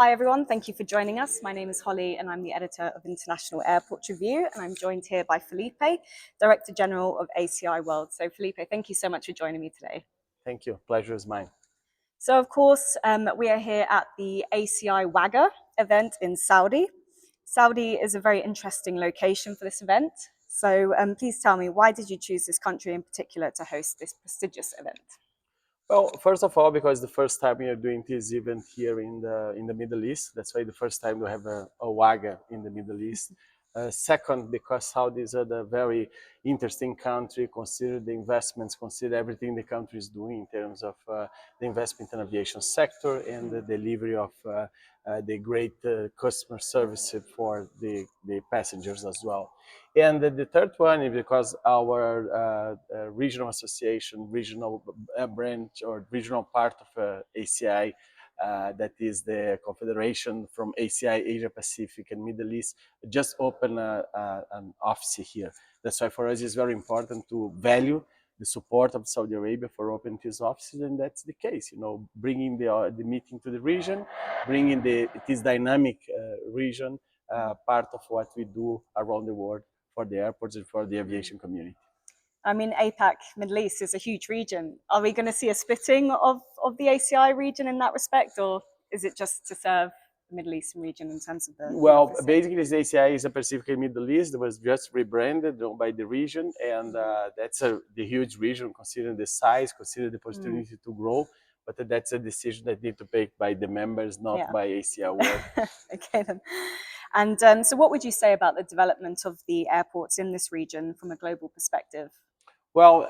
Hi everyone, thank you for joining us. My name is Holly and I'm the editor of International Airport Review, and I'm joined here by Felipe, Director General of ACI World. So Felipe, thank you so much for joining me today. Thank you. Pleasure is mine. So of course, we are here at the ACI WAGA event in Saudi. Saudi is a very interesting location for this event. So please tell me, why did you choose this country in particular to host this prestigious event? Well, first of all, because the first time we are doing this event here in the Middle East, that's why the first time we have a WAGA in the Middle East. Second, because Saudi is a very interesting country. Consider the investments, consider everything the country is doing in terms of the investment in aviation sector and the delivery of the great customer service for the passengers as well. And the third one is because our regional association, regional branch or regional part of ACI, that is the confederation from ACI Asia Pacific and Middle East, just opened an office here. That's why for us it's very important to value the support of Saudi Arabia for opening these offices, and that's the case. You know, bringing the meeting to the region, bringing this dynamic region, part of what we do around the world for the airports and for the aviation community. I mean, APAC, Middle East is a huge region. Are we going to see a splitting of the ACI region in that respect, or is it just to serve the Middle Eastern region in terms of the office? Basically, this ACI is a Pacific and Middle East. It was just rebranded by the region, and that's the huge region, considering the size, considering the opportunity to grow. But that's a decision that needs to be made by the members, not by ACI World. Okay then. And so what would you say about the development of the airports in this region from a global perspective? Well,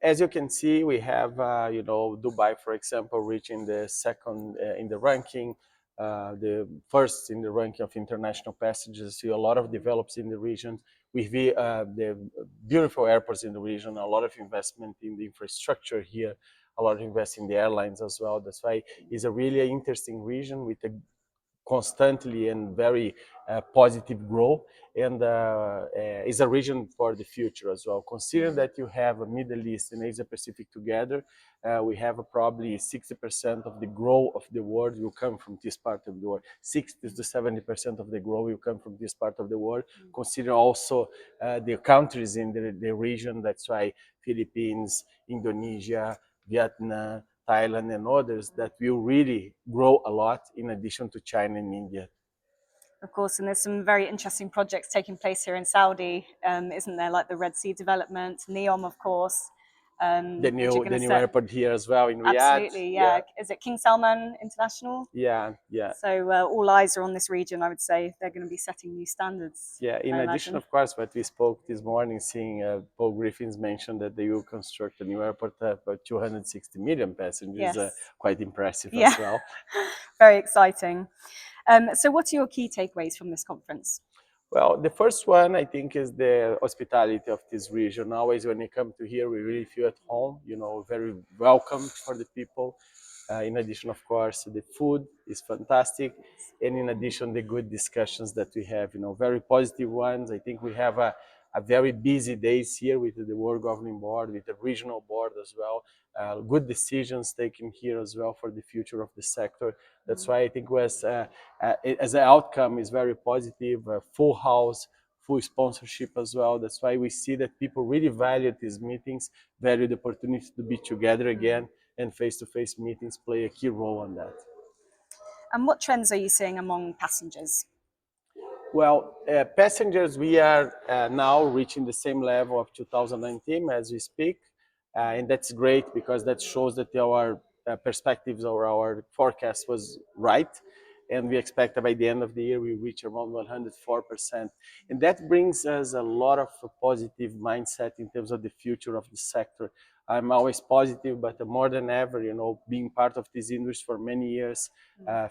as you can see, we have, Dubai, for example, reaching the second in the ranking, the first in the ranking of international passengers. See a lot of develops in the region. We see the beautiful airports in the region, a lot of investment in the infrastructure here, a lot of investment in the airlines as well. That's why it's a really interesting region with a constantly and very positive growth, and is a region for the future as well. Considering that you have a Middle East and Asia Pacific together, we have probably 60% of the growth of the world will come from this part of the world. 60 to 70% of the growth will come from this part of the world. Consider also the countries in the region. That's why Philippines, Indonesia, Vietnam, Thailand, and others that will really grow a lot in addition to China and India. Of course, and there's some very interesting projects taking place here in Saudi, isn't there? Like the Red Sea development, NEOM, of course. The new airport here as well in Riyadh. Absolutely, yeah. Is it King Salman International? Yeah. So all eyes are on this region, I would say. They're going to be setting new standards. Yeah, in addition, of course, what we spoke this morning, seeing Paul Griffiths mentioned that they will construct a new airport for 260 million passengers. Yes. Quite impressive as well. Very exciting. So what are your key takeaways from this conference? Well, the first one, I think, is the hospitality of this region. Always when you come to here, we really feel at home, very welcome for the people. In addition, of course, the food is fantastic. And in addition, the good discussions that we have, very positive ones. I think we have a very busy days here with the World Governing Board, with the regional board as well. Good decisions taken here as well for the future of the sector. That's why I think as an outcome is very positive, full house, full sponsorship as well. That's why we see that people really value these meetings, value the opportunity to be together again, and face-to-face meetings play a key role on that. And what trends are you seeing among passengers? Well, passengers, we are now reaching the same level of 2019 as we speak. And that's great because that shows that our perspectives or our forecast was right. And we expect that by the end of the year, we reach around 104%. And that brings us a lot of positive mindset in terms of the future of the sector. I'm always positive, but more than ever, being part of this industry for many years,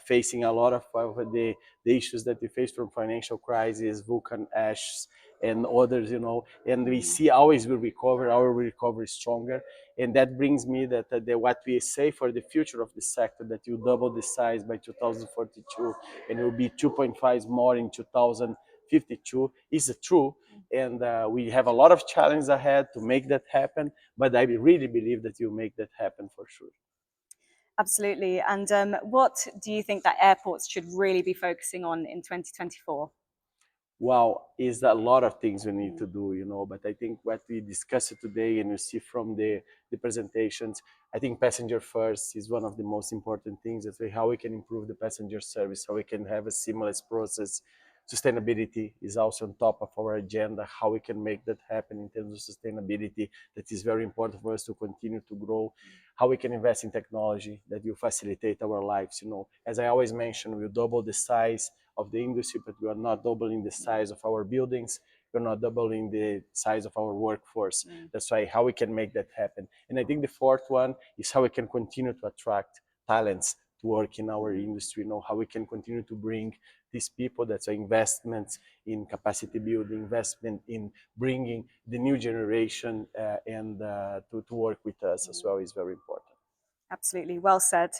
facing a lot of the issues that we face from financial crisis, volcano ash, and others, and we see always we recover, our recovery is stronger. And that brings me that what we say for the future of the sector, that you double the size by 2042 and it will be 2.5 more in 2052 is true. And we have a lot of challenges ahead to make that happen, but I really believe that you make that happen for sure. Absolutely. And what do you think that airports should really be focusing on in 2024? Well, is a lot of things we need to do, but I think what we discussed today and you see from the presentations, I think passenger first is one of the most important things. That's how we can improve the passenger service, how we can have a seamless process. Sustainability is also on top of our agenda, how we can make that happen in terms of sustainability. That is very important for us to continue to grow. How we can invest in technology that will facilitate our lives. As I always mention, we'll double the size of the industry, but we are not doubling the size of our buildings. We're not doubling the size of our workforce. That's why how we can make that happen. And I think the fourth one is how we can continue to attract talents to work in our industry. How we can continue to bring these people. That's why investments in capacity building, investment in bringing the new generation and to work with us as well is very important. Absolutely. Well said.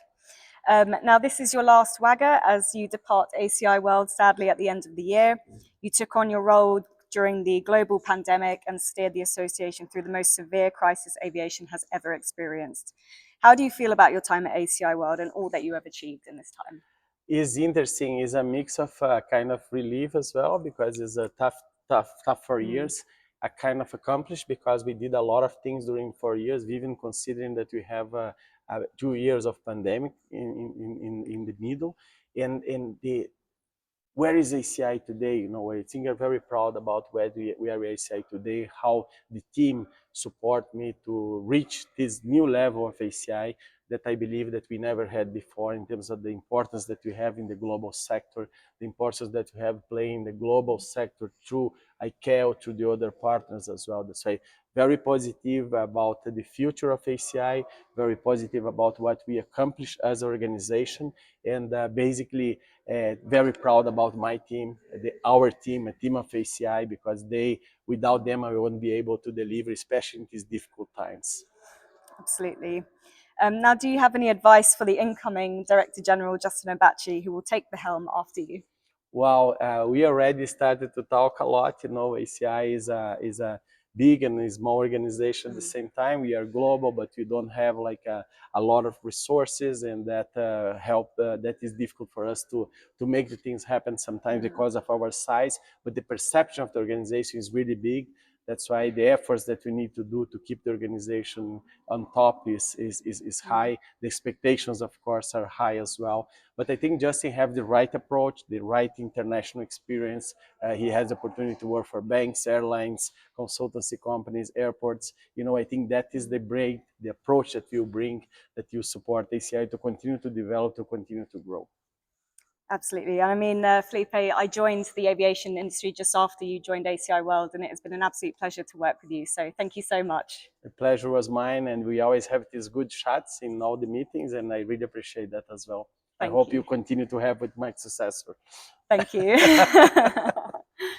Now, this is your last WAGA as you depart ACI World, sadly, at the end of the year. You took on your role during the global pandemic and steered the association through the most severe crisis aviation has ever experienced. How do you feel about your time at ACI World and all that you have achieved in this time? Is interesting. Is a mix of kind of relief as well because it's a tough 4 years. A kind of accomplished because we did a lot of things during 4 years. We even considering that we have 2 years of pandemic in the middle, and the where is ACI today? I think I'm very proud about where we are ACI today, how the team support me to reach this new level of ACI that I believe that we never had before in terms of the importance that we have in the global sector, the importance that we have playing the global sector through ICAO, through the other partners as well. That's why very positive about the future of ACI, very positive about what we accomplished as an organization, and basically very proud about my team, our team, a team of ACI, because without them, I wouldn't be able to deliver, especially in these difficult times. Absolutely. Now, do you have any advice for the incoming Director General, Justin Erbacci, who will take the helm after you? Well, we already started to talk a lot. ACI is a big and a small organization at the same time. We are global, but we don't have like a lot of resources, and that help. That is difficult for us to make the things happen sometimes because of our size. But the perception of the organization is really big. That's why the efforts that we need to do to keep the organization on top is high. The expectations, of course, are high as well. But I think Justin have the right approach, the right international experience. He has the opportunity to work for banks, airlines, consultancy companies, airports. I think that is the approach that you bring, that you support ACI to continue to develop, to continue to grow. Absolutely. I mean, Felipe, I joined the aviation industry just after you joined ACI World, and it has been an absolute pleasure to work with you. So thank you so much. The pleasure was mine, and we always have these good chats in all the meetings, and I really appreciate that as well. I hope you continue to have with my successor. Thank you.